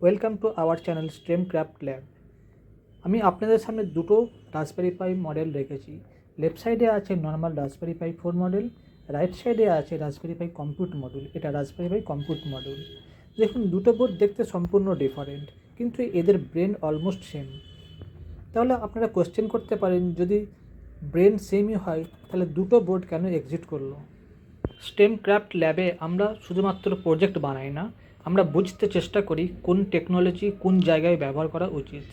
Welcome to our channel stem craft lab. আমি আপনাদের সামনে দুটো রাসবেরি পাই মডেল রেখেছি। লেফট সাইডে আছে নর্মাল রাসবেরি পাই 4 মডেল, রাইট সাইডে আছে রাসবেরি পাই কম্পিউট মডেল। এটা রাসবেরি পাই কম্পিউট মডেল। দেখুন, দুটো বোর্ড দেখতে সম্পূর্ণ ডিফারেন্ট, কিন্তু এদের ব্রেন অলমোস্ট সেম। তাহলে আপনারা কোয়েশ্চেন করতে পারেন, যদি ব্রেন সেমই হয় তাহলে দুটো বোর্ড কেন এক্সিট করলো? স্টেম ক্রাফট ল্যাবে আমরা শুধুমাত্র প্রজেক্ট বানাই না, আমরা বুঝতে চেষ্টা করি কোন টেকনোলজি কোন জায়গায় ব্যবহার করা উচিত।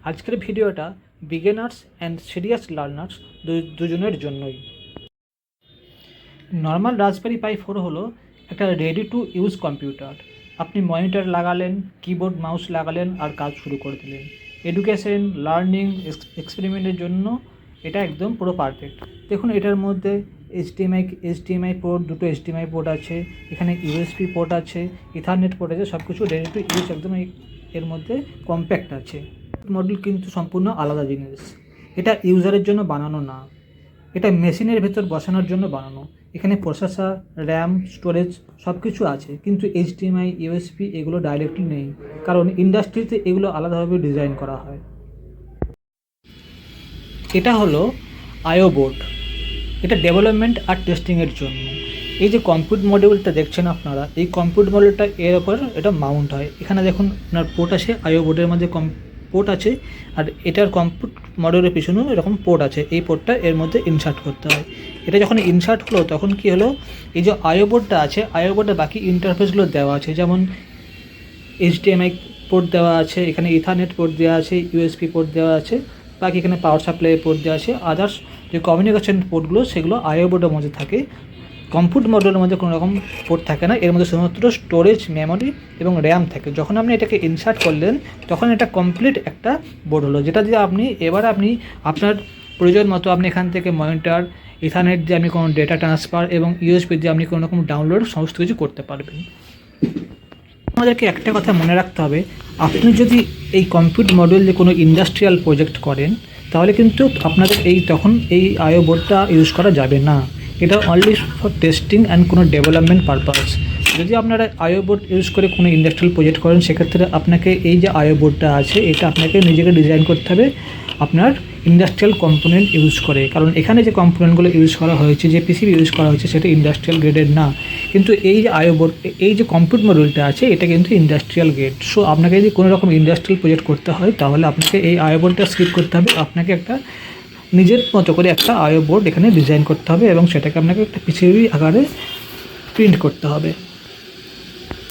আজকের ভিডিওটা বিগিনার্স অ্যান্ড সিরিয়াস লার্নার্স দুজনের জন্যই। নর্মাল রাসবেরি পাই 4 হলো একটা রেডি টু ইউজ কম্পিউটার। আপনি মনিটর লাগালেন, কিবোর্ড মাউস লাগালেন আর কাজ শুরু করে দিলেন। এডুকেশন, লার্নিং, এক্সপেরিমেন্টের জন্য এটা একদম পুরো পারফেক্ট। দেখুন, এটার মধ্যে এইচডিএমআই পোর্ট, দুটো এইচডিএমআই পোর্ট আছে, এখানে ইউএসবি পোর্ট আছে, ইথারনেট পোর্ট আছে, সব কিছু রেডি টু ইউজ, একদম এর মধ্যে কম্প্যাক্ট আছে। মডেল কিন্তু সম্পূর্ণ আলাদা জিনিস। এটা ইউজারের জন্য বানানো না, এটা মেশিনের ভেতর বসানোর জন্য বানানো। এখানে প্রসেসর, র্যাম, স্টোরেজ সব কিছু আছে, কিন্তু এইচডিএমআই, ইউএসবি এগুলো ডাইরেক্টলি নেই, কারণ ইন্ডাস্ট্রিতে এগুলো আলাদাভাবে ডিজাইন করা হয়। এটা হলো আইও বোর্ড। এটা ডেভেলপমেন্ট আর টেস্টিংয়ের জন্য। এই যে কম্পিউট মডিউলটা দেখছেন আপনারা, এই কম্পিউট মডিউলটা এর ওপর এটা মাউন্ট হয়। এখানে দেখুন আপনার পোর্ট আছে, আইও বোর্ডের মধ্যে পোর্ট আছে, আর এটার কম্পিউট মডিউলের পিছনেও এরকম পোর্ট আছে। এই পোর্টটা এর মধ্যে ইনসার্ট করতে হয়। এটা যখন ইনসার্ট হলো তখন কি হলো, এই যে আইও বোর্ডটা আছে, আইও বোর্ডে বাকি ইন্টারফেসগুলো দেওয়া আছে, যেমন এইচডিএমআই পোর্ট দেওয়া আছে, এখানে ইথারনেট পোর্ট দেওয়া আছে, ইউএসবি পোর্ট দেওয়া আছে, বাকি এখানে পাওয়ার সাপ্লাই পোর্ট দেওয়া আছে। আদার্স যে কমিউনিকেশন পোর্টগুলো সেগুলো আইও বোর্ডের মধ্যে থাকে। কম্পিউট মডেলের মধ্যে কোনো রকম পোর্ট থাকে না, এর মধ্যে শুধুমাত্র স্টোরেজ, মেমোরি এবং র্যাম থাকে। যখন আপনি এটাকে ইনসার্ট করলেন তখন এটা কমপ্লিট একটা বোর্ড হলো, যেটা দিয়ে আপনি আপনার প্রয়োজন মতো আপনি এখান থেকে মনিটর, ইথারনেট দিয়ে আপনি কোনো ডেটা ট্রান্সফার এবং ইউএসবি দিয়ে আপনি কোনো রকম ডাউনলোড সমস্ত কিছু করতে পারবেন। আমাদেরকে একটা কথা মনে রাখতে হবে, আপনি যদি এই কম্পিউট মডিউল দিয়ে কোনো ইন্ডাস্ট্রিয়াল প্রজেক্ট করেন তাহলে কিন্তু আপনাদের তখন এই আইও বোর্ডটা ইউজ করা যাবে না। এটা অনলি ফর টেস্টিং অ্যান্ড কোনো ডেভেলপমেন্ট পারপাস। যদি আপনারা আইও বোর্ড ইউজ করে কোনো ইন্ডাস্ট্রিয়াল প্রজেক্ট করেন, সেক্ষেত্রে আপনাকে এই যে আইও বোর্ডটা আছে এটা আপনাকে নিজেকে ডিজাইন করতে হবে আপনার ইন্ডাস্ট্রিয়াল কম্পোনেন্ট ইউজ করে, কারণ এখানে যে কম্পোনেন্টগুলো ইউজ করা হয়েছে, যে পিসিবি ইউজ করা হয়েছে সেটা ইন্ডাস্ট্রিয়াল গ্রেডের না। কিন্তু এই যে আইও বোর্ড, এই যে কম্পিউট মডিউলটা আছে এটা কিন্তু ইন্ডাস্ট্রিয়াল গ্রেড। সো আপনাকে যদি কোনো রকম ইন্ডাস্ট্রিয়াল প্রজেক্ট করতে হয় তাহলে আপনাকে এই আইও বোর্ডটা স্কিপ করতে হবে। আপনাকে একটা নিজের মতো করে একটা আইও বোর্ড এখানে ডিজাইন করতে হবে এবং সেটাকে আপনাকে একটা পিসিবি আকারে প্রিন্ট করতে হবে।